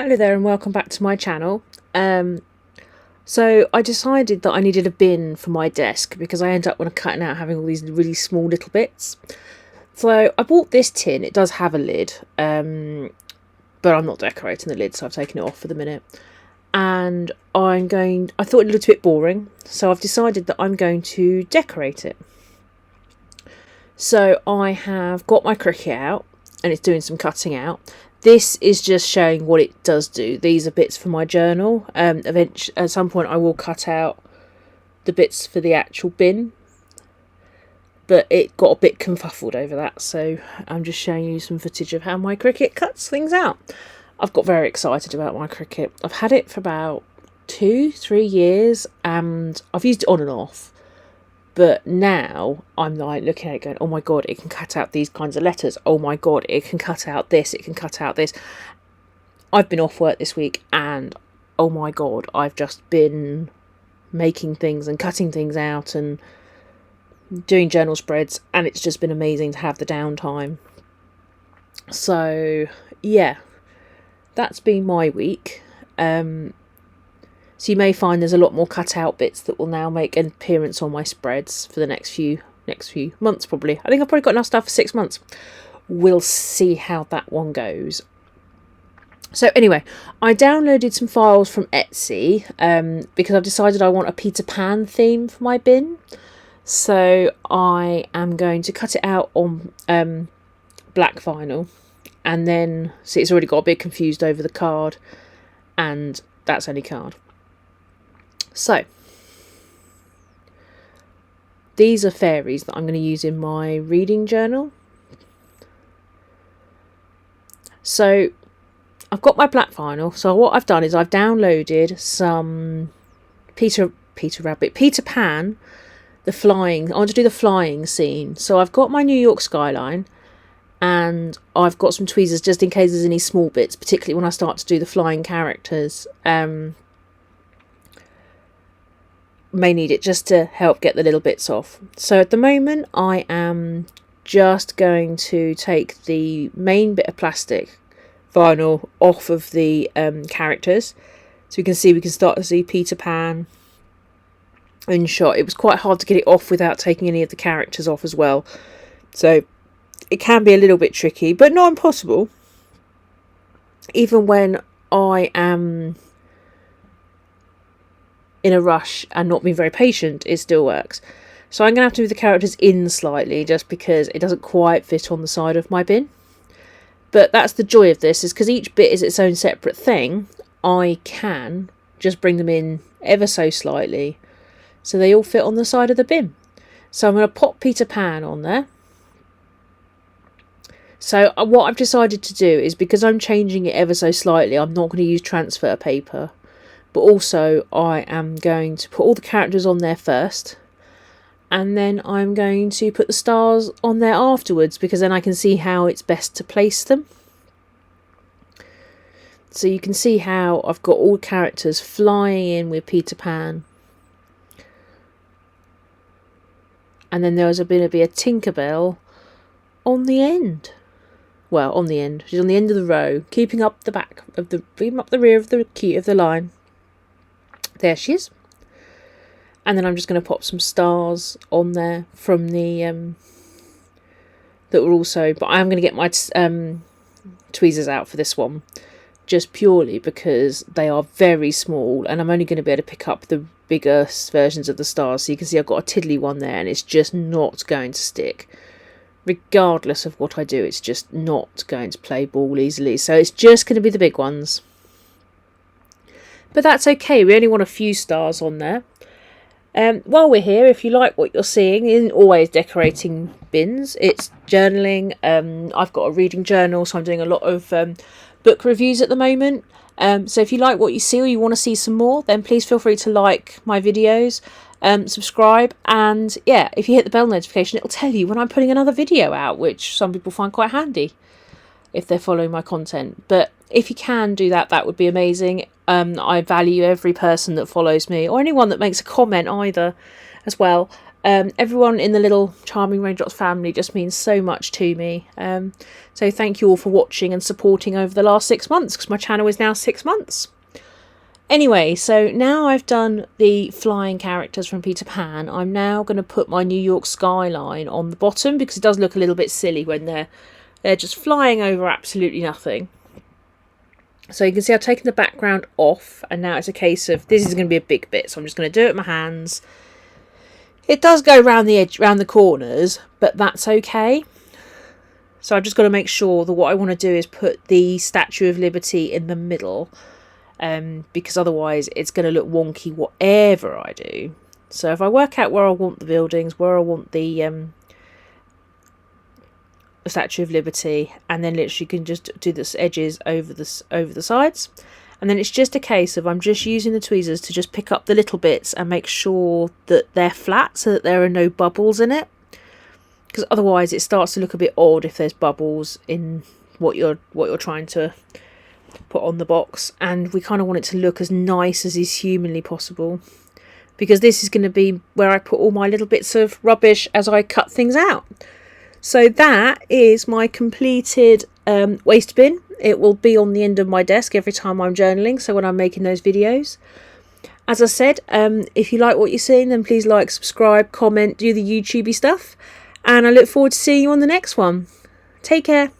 Hello there and welcome back to my channel. So I decided that I needed a bin for my desk because I end up when I'm cutting out having all these really small little bits. So I bought this tin. It does have a lid, but I'm not decorating the lid, so I've taken it off for the minute. And I thought it looked a bit boring, so I've decided that I'm going to decorate it. So I have got my Cricut out and it's doing some cutting out. This is just showing what it does do. These are bits for my journal. Eventually, at some point I will cut out the bits for the actual bin. But it got a bit confuffled over that, so I'm just showing you some footage of how my Cricut cuts things out. I've got very excited about my Cricut. I've had it for about 2-3 years and I've used it on and off. But now I'm like looking at it going, oh my god, it can cut out these kinds of letters. Oh my god, it can cut out this. It can cut out this. I've been off work this week and oh my god, I've just been making things and cutting things out and doing journal spreads, and it's just been amazing to have the downtime. So yeah, that's been my week. So you may find there's a lot more cut out bits that will now make an appearance on my spreads for the next few months probably. I think I've probably got enough stuff for 6 months. We'll see how that one goes. So anyway, I downloaded some files from Etsy because I've decided I want a Peter Pan theme for my bin. So I am going to cut it out on black vinyl, and then see, it's already got a bit confused over the card, and that's only card. So these are fairies that I'm going to use in my reading journal. So I've got my black vinyl. So what I've done is I've downloaded some Peter Pan, the flying. I want to do the flying scene. So I've got my New York skyline, and I've got some tweezers just in case there's any small bits, particularly when I start to do the flying characters. May need it just to help get the little bits off. So at the moment I am just going to take the main bit of plastic vinyl off of the characters, so we can start to see Peter Pan in shot. It was quite hard to get it off without taking any of the characters off as well, so it can be a little bit tricky, but not impossible. Even when I am in a rush and not being very patient, it still works. So I'm going to have to move the characters in slightly just because it doesn't quite fit on the side of my bin. But that's the joy of this, is because each bit is its own separate thing, I can just bring them in ever so slightly so they all fit on the side of the bin. So I'm going to pop Peter Pan on there. So what I've decided to do is, because I'm changing it ever so slightly, I'm not going to use transfer paper. But also I am going to put all the characters on there first, and then I'm going to put the stars on there afterwards, because then I can see how it's best to place them. So you can see how I've got all the characters flying in with Peter Pan. And then there's going to be a Tinkerbell on the end. Well, on the end. She's on the end of the row, keeping up the rear of the line. There she is. And then I'm just going to pop some stars on there from the that were also, but I'm going to get my tweezers out for this one, just purely because they are very small and I'm only going to be able to pick up the bigger versions of the stars. So you can see I've got a tiddly one there and it's just not going to stick. Regardless of what I do, it's just not going to play ball easily. So it's just going to be the big ones. But that's okay, we only want a few stars on there. While we're here, if you like what you're seeing, it isn't always decorating bins, it's journaling. I've got a reading journal, so I'm doing a lot of book reviews at the moment. So if you like what you see or you want to see some more, then please feel free to like my videos, subscribe, and yeah, if you hit the bell notification, it'll tell you when I'm putting another video out, which some people find quite handy if they're following my content. But if you can do that, that would be amazing. I value every person that follows me, or anyone that makes a comment either. as well. Everyone in the little Charming Raindrops family just means so much to me. So thank you all for watching and supporting over the last 6 months, because my channel is now 6 months. Anyway, so now I've done the flying characters from Peter Pan, I'm now going to put my New York skyline on the bottom, because it does look a little bit silly when they're just flying over absolutely nothing. So you can see I've taken the background off, and now it's a case of, this is going to be a big bit, so I'm just going to do it with my hands. It does go around the edge, around the corners, but that's okay. So I've just got to make sure that what I want to do is put the Statue of Liberty in the middle, because otherwise it's going to look wonky whatever I do. So if I work out where I want the buildings, where I want the Statue of Liberty, and then literally can just do the edges over the sides, and then it's just a case of I'm just using the tweezers to just pick up the little bits and make sure that they're flat so that there are no bubbles in it, because otherwise it starts to look a bit odd if there's bubbles in what you're trying to put on the box. And we kind of want it to look as nice as is humanly possible, because this is going to be where I put all my little bits of rubbish as I cut things out. So that is my completed waste bin. It will be on the end of my desk every time I'm journaling, so when I'm making those videos. As I said, if you like what you're seeing, then please like, subscribe, comment, do the YouTubey stuff, and I look forward to seeing you on the next one. Take care.